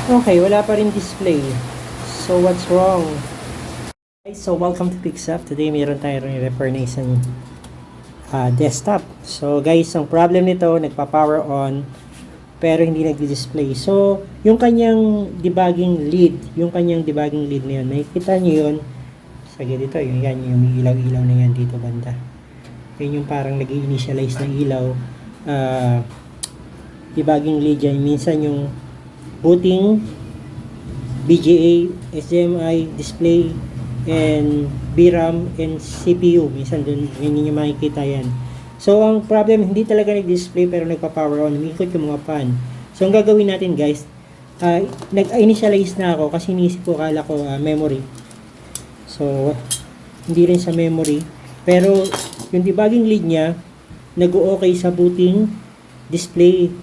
Okay, wala pa rin display. So, what's wrong? Okay, so, welcome to PixUp. Today, meron tayo rin repair na isang desktop. So, guys, ang problem nito, nagpa-power on, pero hindi nagdi-display. So, yung kanyang debugging lead na yun, makikita nyo yun. Sige, dito, yan, yung ilaw-ilaw na yan dito banda. Yun yung parang nag-initialize ng ilaw. Debugging lead yan. Minsan yung booting, BGA, HDMI, display, and VRAM, and CPU. Minsan doon ninyo makikita yan. So, ang problem, hindi talaga nag-display pero nagpa-power on. Umikot yung mga fan. So, ang gagawin natin guys, nag-initialize na ako kasi inisip ko, kala ko memory. So, hindi rin sa memory. Pero, yung debugging lead niya, nag-o-okay sa booting, display,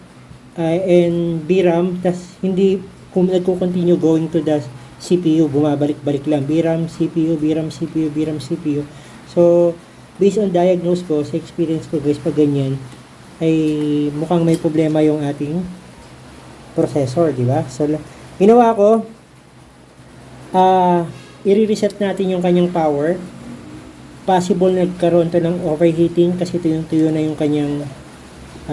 and VRAM, tas hindi nagko-continue going to the CPU, bumabalik-balik lang, VRAM, CPU, VRAM, CPU, VRAM, CPU. So, based on diagnose ko, sa experience ko guys, pag ganyan, ay mukhang may problema yung ating processor, di ba? So, ginawa ko, i-reset natin yung kanyang power. Possible nagkaroon to ng overheating kasi tuyo na yung kanyang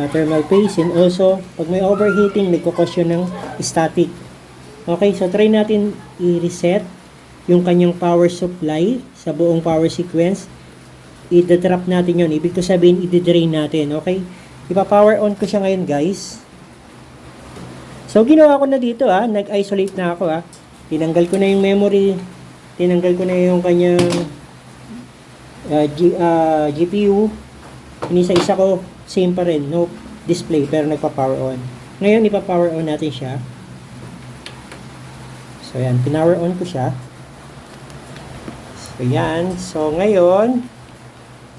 thermal paste, and also pag may overheating nagko-cause yun ng static. Okay, so try natin i-reset yung kanyang power supply sa buong power sequence. I-drop natin yun, ibig ko sabihin i-drain natin. Okay, ipa-power on ko siya ngayon guys. So ginawa ko na dito nag-isolate na ako tinanggal ko na yung memory, tinanggal ko na yung kanyang GPU, inisa-isa ko, same pa rin, no display pero nagpa-power on. Ngayon ipa-power on natin siya. So yan, pinower on ko siya. So yan, so ngayon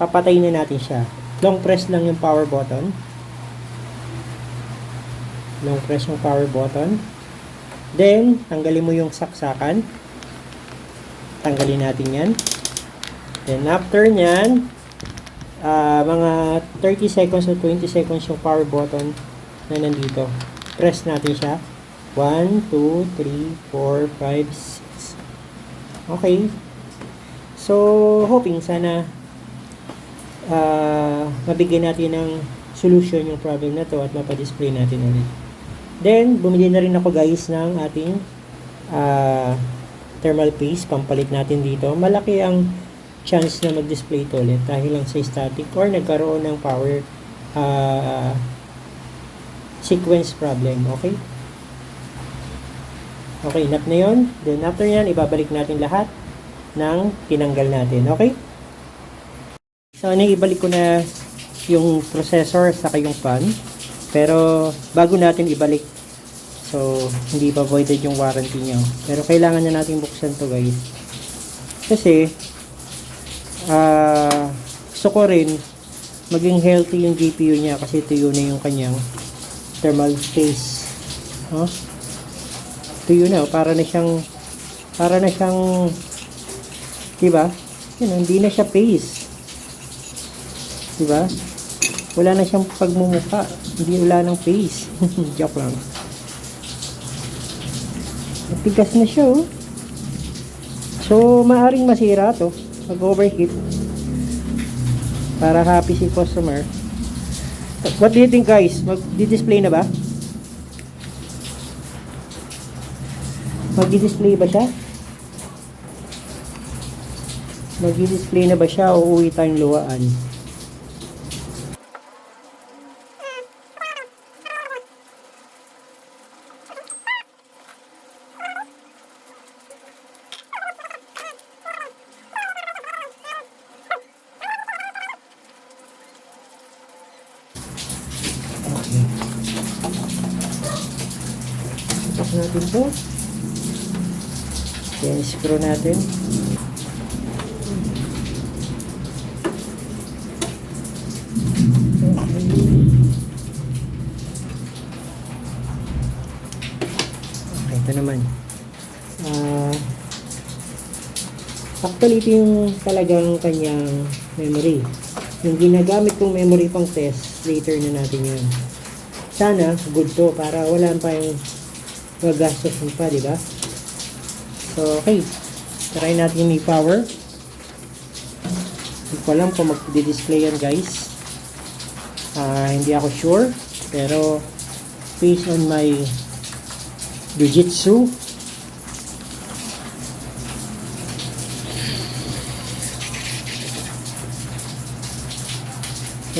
papatayin na natin siya. Long press lang yung power button. Long press yung power button. Then tanggalin mo yung saksakan. Tanggalin natin yan. Then after nyan, mga 30 seconds o 20 seconds yung power button na nandito. Press natin siya. 1, 2, 3, 4, 5, 6. Okay. So, hoping sana mabigyan natin ng solution yung problem na to at mapadisplay natin ulit. Then, bumili na rin ako guys ng ating thermal paste. Pampalit natin dito. Malaki ang chance na mag-display ito ulit dahil lang sa static or nagkaroon ng power sequence problem. Okay? Okay, enough na yun. Then after yan, ibabalik natin lahat ng tinanggal natin. Okay? So, ibalik ko na yung processor saka yung fan. Pero, bago natin ibalik, so, hindi pa voided yung warranty nyo. Pero, kailangan na natin buksan to guys. Kasi, gusto ko rin maging healthy yung GPU niya kasi tuyo na yung kanyang thermal paste. Tuyo na, para na siyang diba? Hindi na siya paste. Diba? Wala na siyang pagmumuka. Wala ng paste. Joke lang. Matigas na siya So, maaring masira to mag-overheat. Para happy si customer. What do you think guys? Mag-display na ba? Mag-display ba siya? Mag-display na ba siya o uwi tayong luwaan? Itak natin to. Then screw natin. Okay, ito naman. Actually, ito yung talagang kanyang memory. Yung ginagamit kong memory pang test, later na natin yun. Sana, good to, para wala gagastos mo pa, di ba? So, okay. Try natin yung power. Hindi ko alam kung mag-display yan, guys. Hindi ako sure. Pero, based on my Jiu-Jitsu,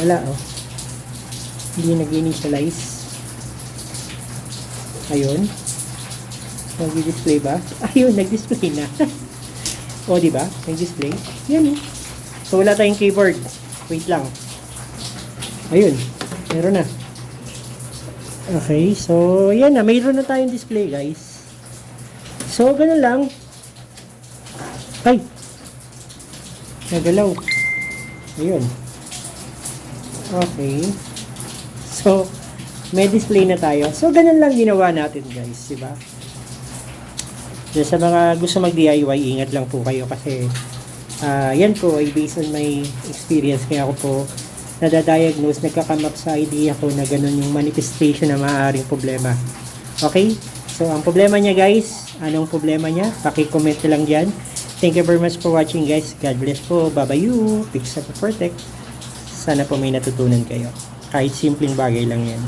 wala, oh. Hindi nag-initialize. Ayun. Nag-display ba? Ayun, nag-display na. O, diba? Nag-display. Yan, oh. So, wala tayong keyboard. Wait lang. Ayun. Meron na. Okay. So, yan na. Mayroon na tayong display, guys. So, ganun lang. Ay! Nagalaw. Ayun. Okay. So, may display na tayo. So, ganun lang ginawa natin, guys. Diba? So, sa mga gusto mag-DIY, ingat lang po kayo kasi yan po ay based on my experience. Kaya ako po nadadiagnose, nagkakamap sa idea ko na ganun yung manifestation na maaaring problema. Okay? So, ang problema niya, guys, anong problema niya? Paki-comment lang dyan. Thank you very much for watching, guys. God bless po. Bye-bye. Fix up and protect. Sana po may natutunan kayo. Kahit simpleng bagay lang yan.